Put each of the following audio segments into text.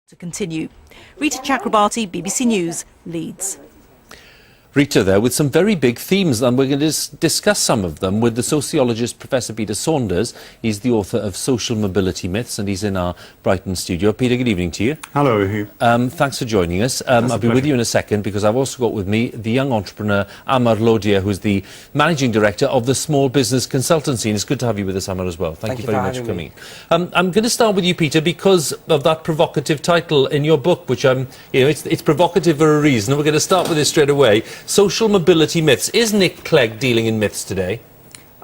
To continue. Rita Chakrabarti, BBC News, Leeds. Rita there with some very big themes, and we're going to discuss some of them with the sociologist Professor Peter Saunders. He's the author of Social Mobility Myths, and he's in our Brighton studio. Peter, good evening to you. Hello, Hugh. Thanks for joining us. I'll be with you in a second, because I've also got with me the young entrepreneur Amar, who's the managing director of the Small Business Consultancy, and it's good to have you with us, Amar, as well. Thank you very much for coming. I'm going to start with you, Peter, because of that provocative title in your book, which it's provocative for a reason. We're going to start with this straight away. Social mobility myths. Is Nick Clegg dealing in myths today?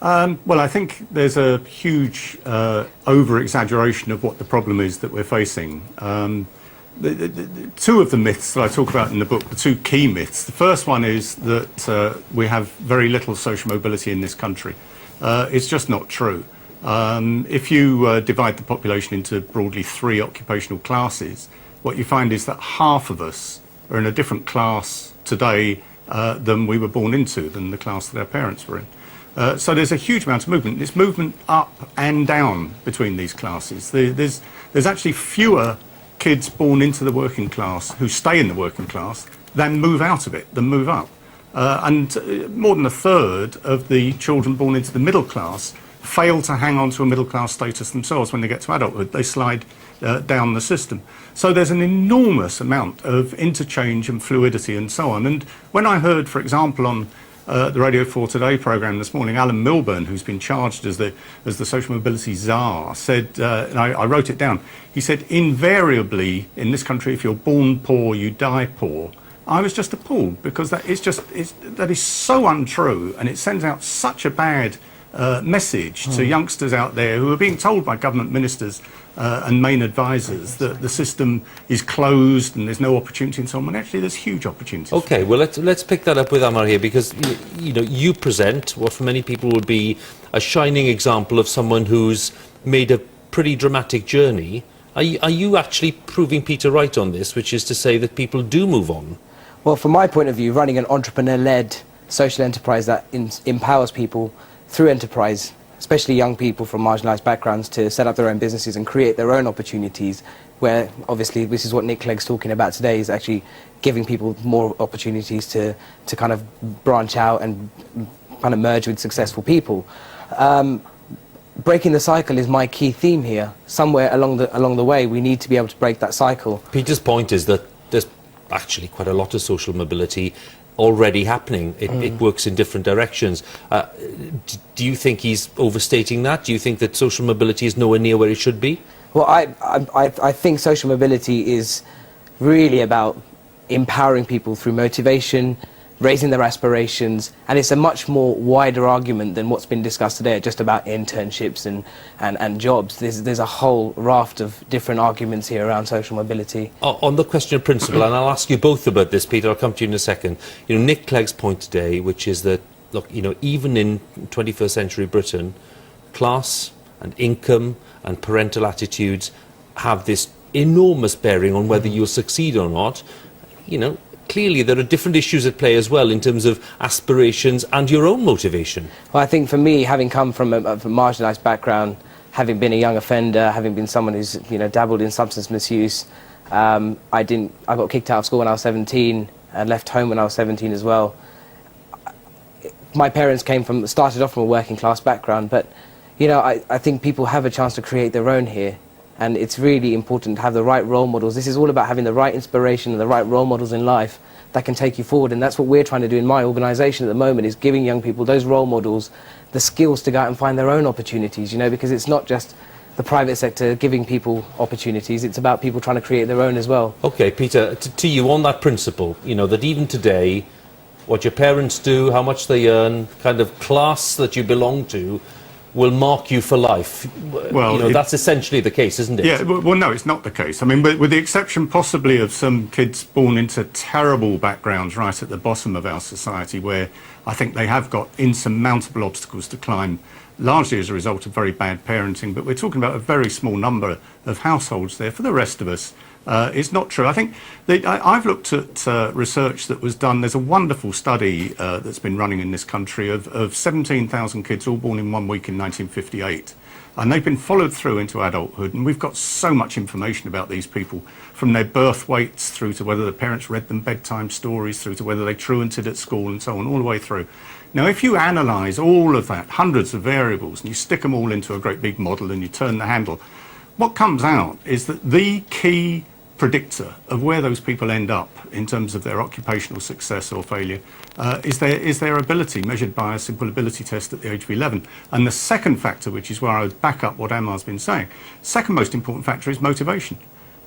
Well, I think there's a huge over-exaggeration of what the problem is that we're facing. The two of the myths that I talk about in the book, the two key myths, the first one is that we have very little social mobility in this country. It's just not true. If you divide the population into broadly 3 occupational classes, what you find is that half of us are in a different class today than we were born into, than the class that our parents were in. So there's a huge amount of movement. There's movement up and down between these classes. There's actually fewer kids born into the working class who stay in the working class than move out of it, than move up. And more than a third of the children born into the middle class fail to hang on to a middle class status themselves when they get to adulthood. They slide down the system. So there's an enormous amount of interchange and fluidity and so on. And when I heard, for example, on the Radio 4 Today programme this morning, Alan Milburn, who's been charged as the social mobility czar, said, and I wrote it down, he said, invariably in this country, if you're born poor, you die poor. I was just appalled, because that is so untrue, and it sends out such a bad message to youngsters out there who are being told by government ministers and main advisors that the system is closed and there's no opportunity and so on, when actually there's huge opportunities. OK, well, let's pick that up with Amar here, because you present what for many people would be a shining example of someone who's made a pretty dramatic journey. Are you actually proving Peter right on this, which is to say that people do move on? Well, from my point of view, running an entrepreneur-led social enterprise that empowers people through enterprise, especially young people from marginalised backgrounds, to set up their own businesses and create their own opportunities, where obviously this is what Nick Clegg's talking about today, is actually giving people more opportunities to kind of branch out and kind of merge with successful people. Breaking the cycle is my key theme here. Somewhere along the way, we need to be able to break that cycle. Peter's point is that there's actually quite a lot of social mobility already happening. It works in different directions. Do you think he's overstating that? Do you think that social mobility is nowhere near where it should be? Well, I think social mobility is really about empowering people through motivation, raising their aspirations, and it's a much more wider argument than what's been discussed today, just about internships and jobs. There's a whole raft of different arguments here around social mobility. On the question of principle, and I'll ask you both about this, Peter, I'll come to you in a second. Nick Clegg's point today, which is that, look, even in 21st century Britain, class and income and parental attitudes have this enormous bearing on whether you'll succeed or not. Clearly there are different issues at play as well in terms of aspirations and your own motivation. Well, I think for me, having come from a marginalised background, having been a young offender, having been someone who's dabbled in substance misuse, I got kicked out of school when I was 17 and left home when I was 17 as well. My parents started off from a working class background, but I think people have a chance to create their own here. And it's really important to have the right role models. This is all about having the right inspiration and the right role models in life that can take you forward. And that's what we're trying to do in my organisation at the moment, is giving young people, those role models, the skills to go out and find their own opportunities, because it's not just the private sector giving people opportunities, it's about people trying to create their own as well. OK, Peter, to you on that principle, that even today, what your parents do, how much they earn, kind of class that you belong to, will mark you for life. Well, that's essentially the case, isn't it? Yeah, well, no, it's not the case. I mean, with the exception possibly of some kids born into terrible backgrounds right at the bottom of our society, where I think they have got insurmountable obstacles to climb, largely as a result of very bad parenting, but we're talking about a very small number of households there. For the rest of us, it's not true. I think I've looked at research that was done. There's a wonderful study that's been running in this country of 17,000 kids all born in 1 week in 1958. And they've been followed through into adulthood, and we've got so much information about these people, from their birth weights through to whether the parents read them bedtime stories, through to whether they truanted at school and so on, all the way through. Now, if you analyse all of that, hundreds of variables, and you stick them all into a great big model and you turn the handle, what comes out is that the key predictor of where those people end up in terms of their occupational success or failure is their ability, measured by a simple ability test at the age of 11. And the second factor, which is where I would back up what Amar's been saying, second most important factor is motivation.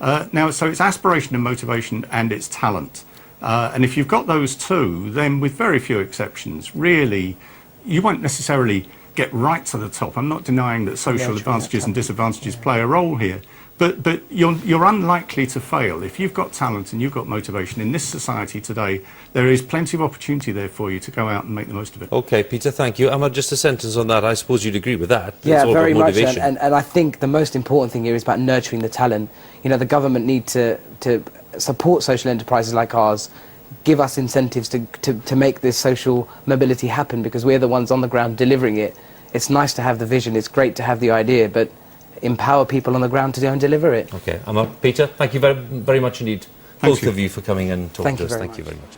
Now, so it's aspiration and motivation and it's talent. And if you've got those two, then with very few exceptions, really, you won't necessarily get right to the top. I'm not denying that social advantages and disadvantages play a role here. But you're unlikely to fail. If you've got talent and you've got motivation in this society today, there is plenty of opportunity there for you to go out and make the most of it. OK, Peter, thank you. Amar, just a sentence on that. I suppose you'd agree with that. Yeah, it's all very about much. motivation. And I think the most important thing here is about nurturing the talent. You know, the government need to support social enterprises like ours, give us incentives to make this social mobility happen, because we're the ones on the ground delivering it. It's nice to have the vision, it's great to have the idea, but empower people on the ground to go and deliver it. OK, Amar, Peter, thank you very, very much indeed, both of you, for coming and talking to us. Thank you very much.